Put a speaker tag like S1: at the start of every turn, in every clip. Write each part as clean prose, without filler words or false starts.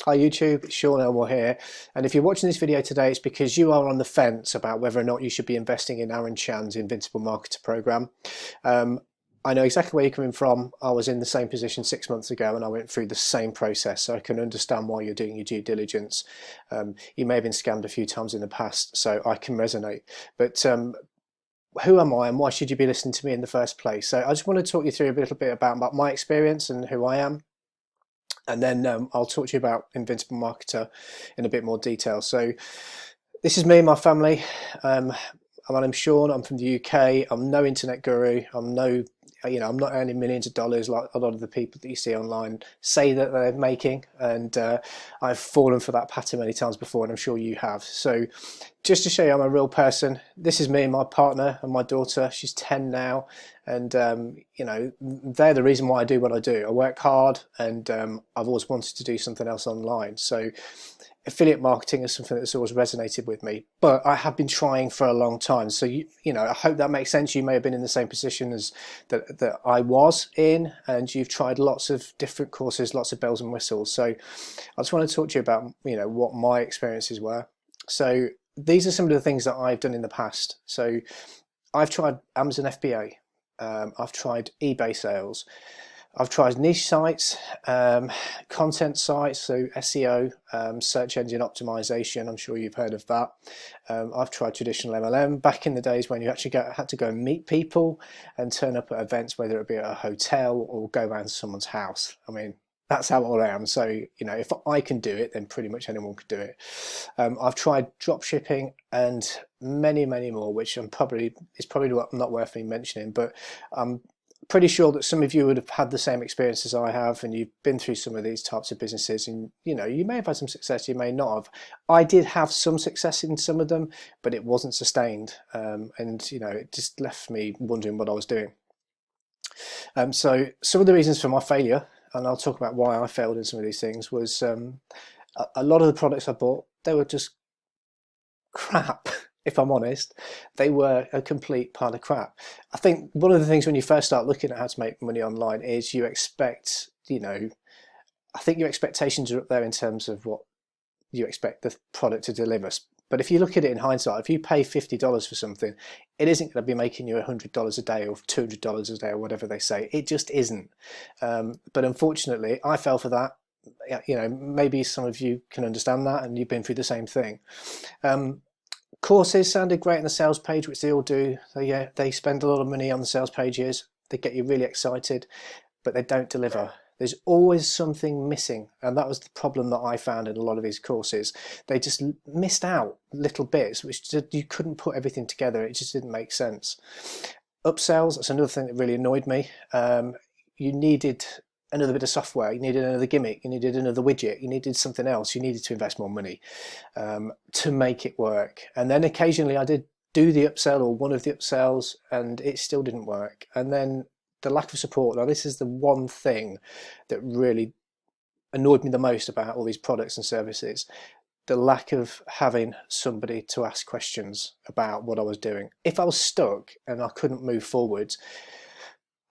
S1: Hi YouTube, it's Sean Elmore here, and if you're watching this video today it's because you are on the fence about whether or not you should be investing in Chen's Invincible Marketer program. I know exactly where you're coming from. I was in the same position 6 months ago and I went through the same process, so I can understand why you're doing your due diligence. You may have been scammed a few times in the past, so I can resonate. But who am I and why should you be listening to me in the first place? So I just want to talk you through a little bit about my experience and who I am. And then I'll talk to you about Invincible Marketer in a bit more detail. So this is me and my family. My name's Sean. I'm from the UK. I'm no internet guru. I'm no, I'm not earning millions of dollars like a lot of the people that you see online say that they're making. And I've fallen for that pattern many times before, and I'm sure you have. So just to show you I'm a real person, this is me and my partner and my daughter. She's 10 now. And they're the reason why I do what I do. I work hard, and I've always wanted to do something else online. So affiliate marketing is something that's always resonated with me, but I have been trying for a long time. So I hope that makes sense. You may have been in the same position as that I was in, and you've tried lots of different courses, lots of bells and whistles. So I just want to talk to you about what my experiences were. So these are some of the things that I've done in the past. So I've tried Amazon FBA. I've tried eBay sales. I've tried niche sites, content sites, so SEO, search engine optimization. I'm sure you've heard of that. I've tried traditional MLM back in the days when you actually had to go and meet people and turn up at events, whether it be at a hotel or go around to someone's house. I mean, that's how old I am. So, if I can do it, then pretty much anyone could do it. I've tried drop shipping and many, many more, which it's probably not worth me mentioning, but I'm pretty sure that some of you would have had the same experience as I have, and you've been through some of these types of businesses, and you may have had some success, you may not have. I did have some success in some of them, but it wasn't sustained, and it just left me wondering what I was doing. So some of the reasons for my failure, and I'll talk about why I failed in some of these things, was a lot of the products I bought, they were just crap. If I'm honest, they were a complete pile of crap. I think one of the things when you first start looking at how to make money online is you expect, I think your expectations are up there in terms of what you expect the product to deliver. But if you look at it in hindsight, if you pay $50 for something, it isn't going to be making you $100 a day or $200 a day or whatever they say. It just isn't. But unfortunately, I fell for that. Maybe some of you can understand that, and you've been through the same thing. Courses sounded great on the sales page, which they all do. So they spend a lot of money on the sales pages. They get you really excited, but they don't deliver. There's always something missing, and that was the problem that I found in a lot of these courses. They just missed out little bits, which you couldn't put everything together. It just didn't make sense. Upsells, that's another thing that really annoyed me. You needed another bit of software, you needed another gimmick, you needed another widget, you needed something else, you needed to invest more money to make it work. And then occasionally I did do the upsell or one of the upsells and it still didn't work. And then the lack of support. Now this is the one thing that really annoyed me the most about all these products and services. The lack of having somebody to ask questions about what I was doing. If I was stuck and I couldn't move forwards,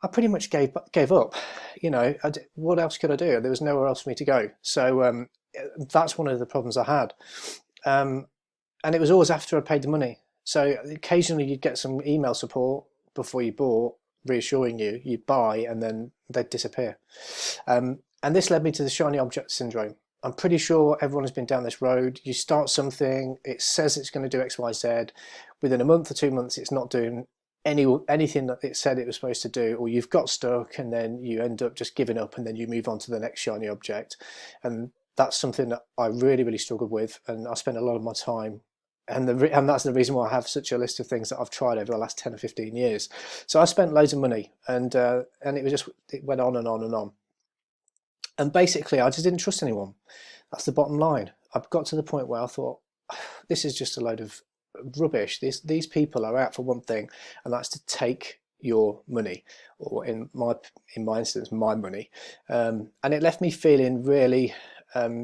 S1: I pretty much gave up. What else could I do? There was nowhere else for me to go. So that's one of the problems I had. And it was always after I paid the money. So occasionally you'd get some email support before you bought, reassuring you'd buy, and then they'd disappear. And this led me to the shiny object syndrome. I'm pretty sure everyone has been down this road. You start something, it says it's going to do X, Y, Z. Within a month or 2 months, it's not doing anything that it said it was supposed to do, or you've got stuck and then you end up just giving up and then you move on to the next shiny object. And that's something that I really, really struggled with, and I spent a lot of my time, and that's the reason why I have such a list of things that I've tried over the last 10 or 15 years. So I spent loads of money, and it went on and on and on. And basically I just didn't trust anyone. That's the bottom line. I've got to the point where I thought, this is just a load of rubbish. These people are out for one thing, and that's to take your money, or in my instance, my money. And it left me feeling really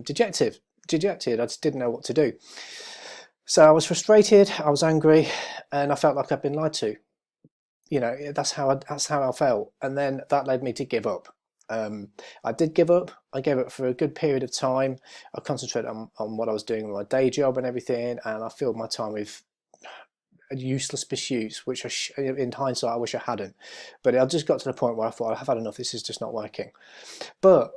S1: dejected. I just didn't know what to do. So I was frustrated, I was angry, and I felt like I'd been lied to. That's how I felt. And then that led me to give up. I did give up. I gave up for a good period of time. I concentrated on what I was doing with my day job and everything, and I filled my time with useless pursuits, which in hindsight I wish I hadn't. But I just got to the point where I thought, I've had enough. This is just not working. But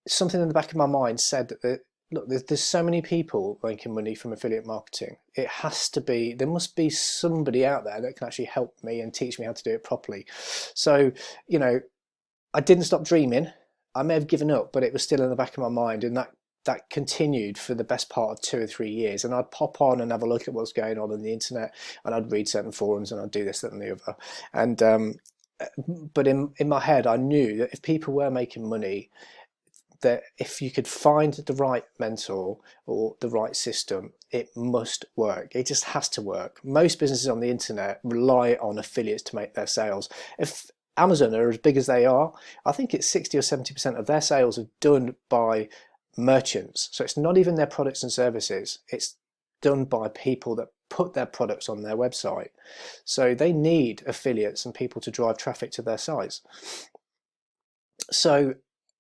S1: something in the back of my mind said that, look, there's so many people making money from affiliate marketing. It has to be, there must be somebody out there that can actually help me and teach me how to do it properly. So, you know, I didn't stop dreaming. I may have given up, but it was still in the back of my mind, and that continued for the best part of 2 or 3 years. And I'd pop on and have a look at what's going on the internet, and I'd read certain forums, and I'd do this, that, and the other. And but in my head, I knew that if people were making money, that if you could find the right mentor or the right system, it must work. It just has to work. Most businesses on the internet rely on affiliates to make their sales. If Amazon are as big as they are, I think it's 60 or 70% of their sales are done by merchants. So it's not even their products and services. It's done by people that put their products on their website. So they need affiliates and people to drive traffic to their sites. So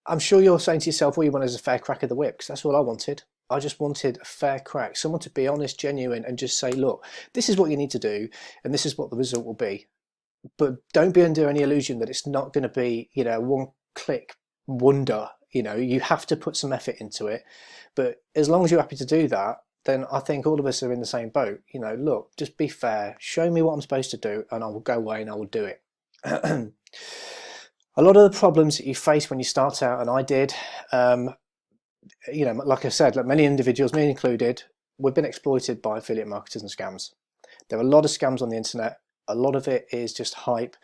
S1: I'm sure you're saying to yourself, all you want is a fair crack of the whip, because that's all I wanted. I just wanted a fair crack, someone to be honest, genuine, and just say, look, this is what you need to do, and this is what the result will be. But don't be under any illusion that it's not going to be, you know, one-click wonder. You know, you have to put some effort into it. But as long as you're happy to do that, then I think all of us are in the same boat. You know, look, just be fair. Show me what I'm supposed to do, and I will go away and I will do it. A lot of the problems that you face when you start out, and I did, you know, like I said, like many individuals, me included, we've been exploited by affiliate marketers and scams. There are a lot of scams on the internet. A lot of it is just hype.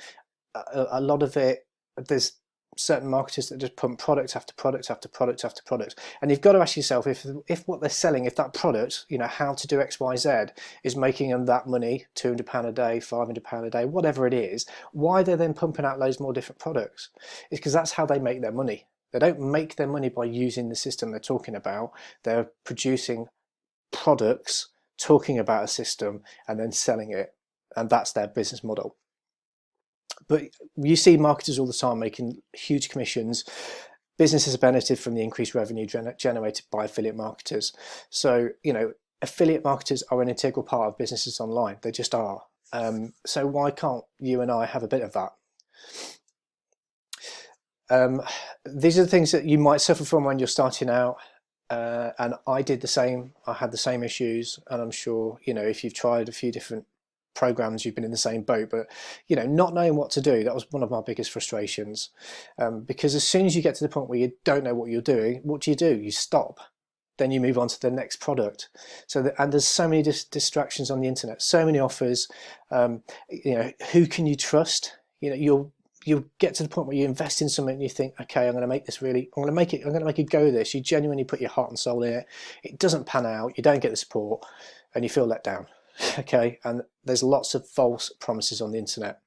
S1: A lot of it, there's certain marketers that just pump product after product after product after product. And you've got to ask yourself, if what they're selling, if that product, you know, how to do X, Y, Z, is making them that money, £200 a day, £500 a day, whatever it is, why they're then pumping out loads more different products? It's because that's how they make their money. They don't make their money by using the system they're talking about. They're producing products, talking about a system, and then selling it. And that's their business model. But you see marketers all the time making huge commissions. Businesses benefit from the increased revenue generated by affiliate marketers. So, you know, affiliate marketers are an integral part of businesses online. They just are. So why can't you and I have a bit of that? These are the things that you might suffer from when you're starting out. And I did the same. I had the same issues, and I'm sure, you know, if you've tried a few different programs, you've been in the same boat. But, you know, not knowing what to do, that was one of my biggest frustrations, because as soon as you get to the point where you don't know what you're doing, what do? You stop. Then you move on to the next product. So and there's so many distractions on the internet, so many offers. You know, who can you trust? You know, you'll get to the point where you invest in something and you think, okay, I'm going to make this really, I'm going to make a go of this. You genuinely put your heart and soul in it. It doesn't pan out, you don't get the support, and you feel let down. Okay, and there's lots of false promises on the internet.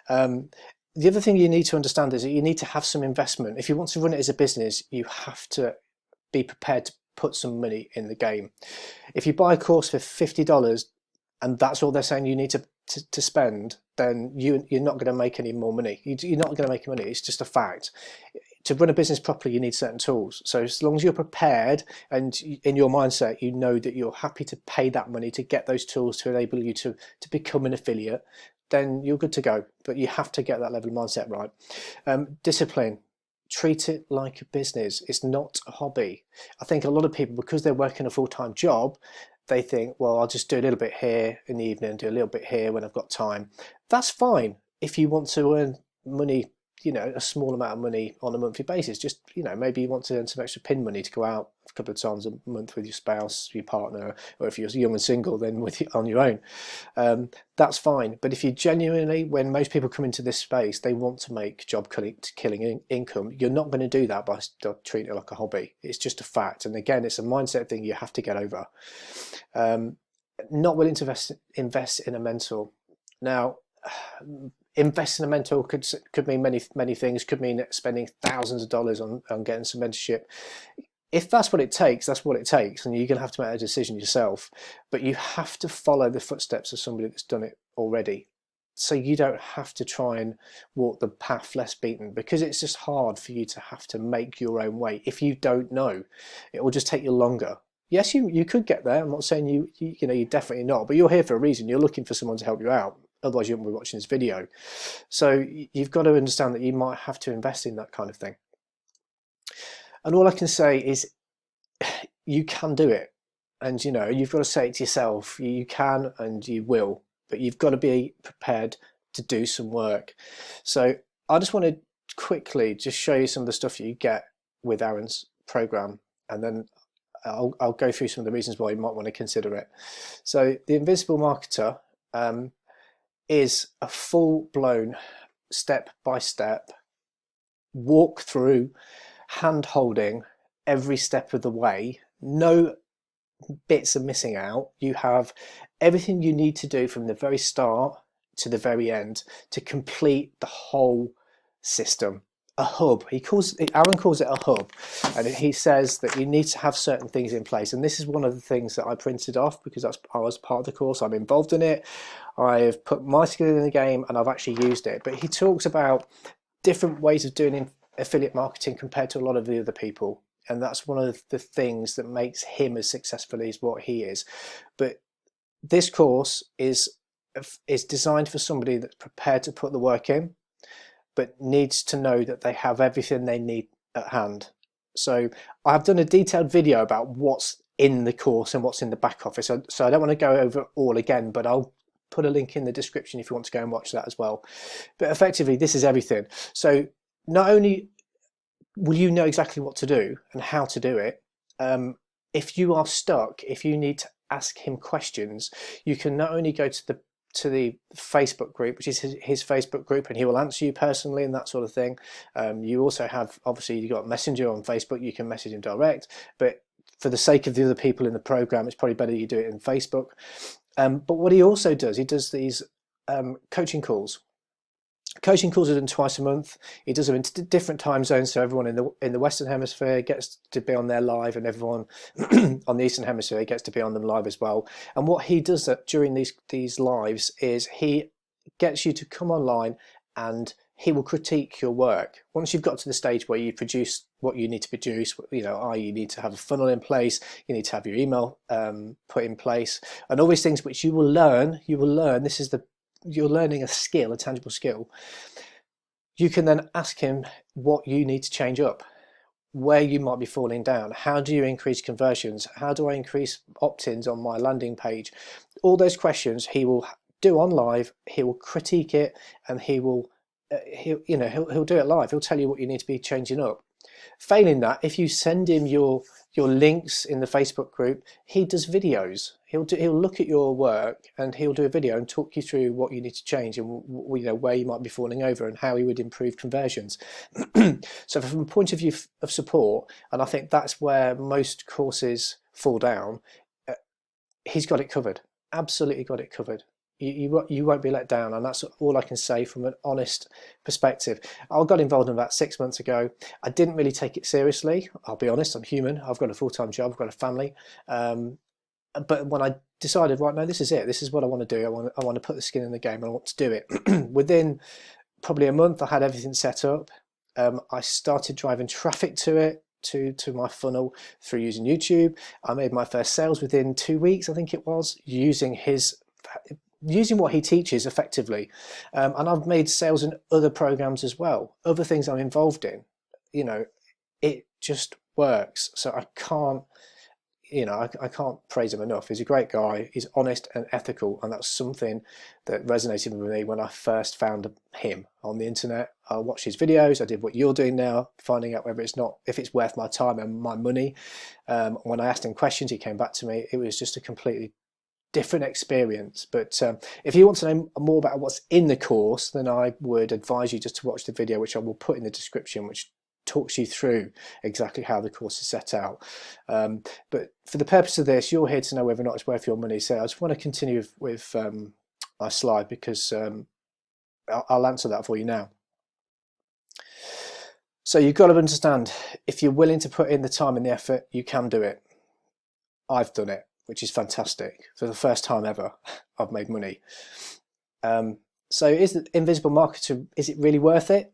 S1: The other thing you need to understand is that you need to have some investment. If you want to run it as a business, you have to be prepared to put some money in the game. If you buy a course for $50 and that's all they're saying you need to spend, then you're not going to make any more money. You're not going to make money. It's just a fact. To run a business properly, you need certain tools. So as long as you're prepared and in your mindset, you know that you're happy to pay that money to get those tools to enable you to become an affiliate, then you're good to go. But you have to get that level of mindset right. Discipline. Treat it like a business. It's not a hobby. I think a lot of people, because they're working a full-time job, they think, well, I'll just do a little bit here in the evening, do a little bit here when I've got time. That's fine if you want to earn money, you know, a small amount of money on a monthly basis. Just, you know, maybe you want to earn some extra pin money to go out a couple of times a month with your spouse, your partner, or if you're young and single, then on your own. That's fine. But if you genuinely, when most people come into this space, they want to make job-killing income, you're not going to do that by treating it like a hobby. It's just a fact. And again, it's a mindset thing you have to get over. Not willing to invest in a mentor. Now, invest in a mentor could mean many things. Could mean spending thousands of dollars on getting some mentorship. If that's what it takes, that's what it takes, and you're going to have to make a decision yourself. But you have to follow the footsteps of somebody that's done it already. so you don't have to try and walk the path less beaten, because it's just hard for you to have to make your own way. If you don't know, it will just take you longer. Yes, you could get there. I'm not saying you're definitely not, but you're here for a reason. You're looking for someone to help you out. Otherwise, you wouldn't be watching this video. So you've got to understand that you might have to invest in that kind of thing. And all I can say is you can do it. And you've got to say it to yourself. You can and you will, but you've got to be prepared to do some work. So I just want to quickly just show you some of the stuff you get with Aaron's program, and then I'll go through some of the reasons why you might want to consider it. So the Invincible Marketer is a full-blown step-by-step walk through, hand-holding every step of the way. No bits are missing out. You have everything you need to do from the very start to the very end to complete the whole system. A hub. Aaron calls it a hub, and he says that you need to have certain things in place. And this is one of the things that I printed off because I was part of the course. I'm involved in it. I've put my skill in the game, and I've actually used it. But he talks about different ways of doing affiliate marketing compared to a lot of the other people. And that's one of the things that makes him as successful as what he is. But this course is designed for somebody that's prepared to put the work in, but needs to know that they have everything they need at hand. So I've done a detailed video about what's in the course and what's in the back office. So I don't want to go over it all again, but I'll put a link in the description if you want to go and watch that as well. But effectively, this is everything. So not only will you know exactly what to do and how to do it, if you are stuck, if you need to ask him questions, you can not only go to the Facebook group, which is his Facebook group, and he will answer you personally and that sort of thing. You also have, obviously, you've got Messenger on Facebook, you can message him direct, but for the sake of the other people in the program, it's probably better you do it in Facebook. But what he also does, he does these coaching calls. Coaching calls are done twice a month. He does them in different time zones, so everyone in the Western Hemisphere gets to be on there live, and everyone on the Eastern Hemisphere gets to be on them live as well. And what he does during these lives is he gets you to come online, and he will critique your work. Once you've got to the stage where you produce what you need to produce, you need to have a funnel in place, you need to have your email put in place, and all these things which you will learn. You're learning a skill, a tangible skill. You can then ask him what you need to change up, where you might be falling down. How do you increase conversions? How do I increase opt-ins on my landing page? All those questions he will do on live. He will critique it, and he'll do it live. He'll tell you what you need to be changing up. Failing that, if you send him your links in the Facebook group, he does videos. He'll look at your work, and he'll do a video and talk you through what you need to change, and where you might be falling over and how he would improve conversions. So from a point of view of support, and I think that's where most courses fall down, he's got it covered. Absolutely got it covered. You won't be let down, and that's all I can say from an honest perspective. I got involved in about 6 months ago. I didn't really take it seriously. I'll be honest, I'm human. I've got a full-time job, I've got a family. But when I decided, right, no, this is it. This is what I want to do. I want to put the skin in the game. I want to do it. Within probably a month, I had everything set up. I started driving traffic to it, to my funnel through using YouTube. I made my first sales within 2 weeks, I think it was, using what he teaches effectively. And I've made sales in other programs as well, other things I'm involved in. It just works. So I can't praise him enough. He's a great guy. He's honest and ethical, and that's something that resonated with me when I first found him on the internet. I watched his videos. I did what you're doing now, finding out if it's worth my time and my money. When I asked him questions, he came back to me. It was just a completely different experience. But if you want to know more about what's in the course, then I would advise you just to watch the video, which I will put in the description, which talks you through exactly how the course is set out. But for the purpose of this, you're here to know whether or not it's worth your money. So I just want to continue with my slide, because I'll answer that for you now. So you've got to understand, if you're willing to put in the time and the effort, you can do it. I've done it, which is fantastic. For the first time ever, I've made money. So is the Invincible Marketer, is it really worth it?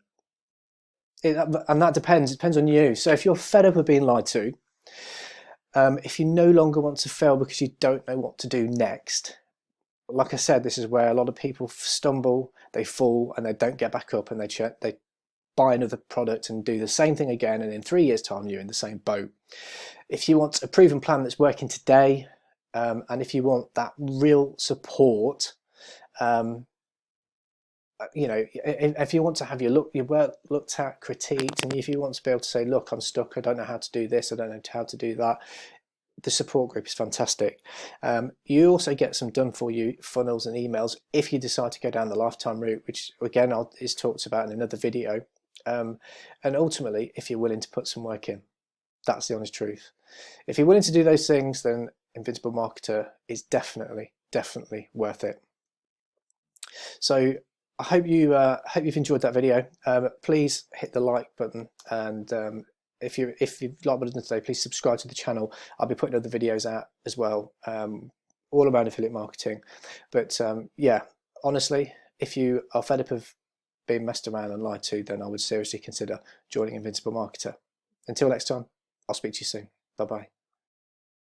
S1: And that depends. It depends on you. So if you're fed up of being lied to, if you no longer want to fail because you don't know what to do next, like I said, this is where a lot of people stumble, they fall, and they don't get back up, and they buy another product and do the same thing again, and in 3 years' time you're in the same boat. If you want a proven plan that's working today, and if you want that real support, you know, if you want to have your work looked at, critiqued, and if you want to be able to say, look, I'm stuck, I don't know how to do this, I don't know how to do that, the support group is fantastic. You also get some done for you funnels and emails if you decide to go down the lifetime route, which again is talked about in another video. And ultimately, if you're willing to put some work in, that's the honest truth. If you're willing to do those things, then Invincible Marketer is definitely worth it. So I hope you've enjoyed that video. Please hit the like button, and if you've liked what I've done today, please subscribe to the channel. I'll be putting other videos out as well, all around affiliate marketing. But yeah, honestly, if you are fed up of being messed around and lied to, then I would seriously consider joining Invincible Marketer. Until next time, I'll speak to you soon. Bye bye.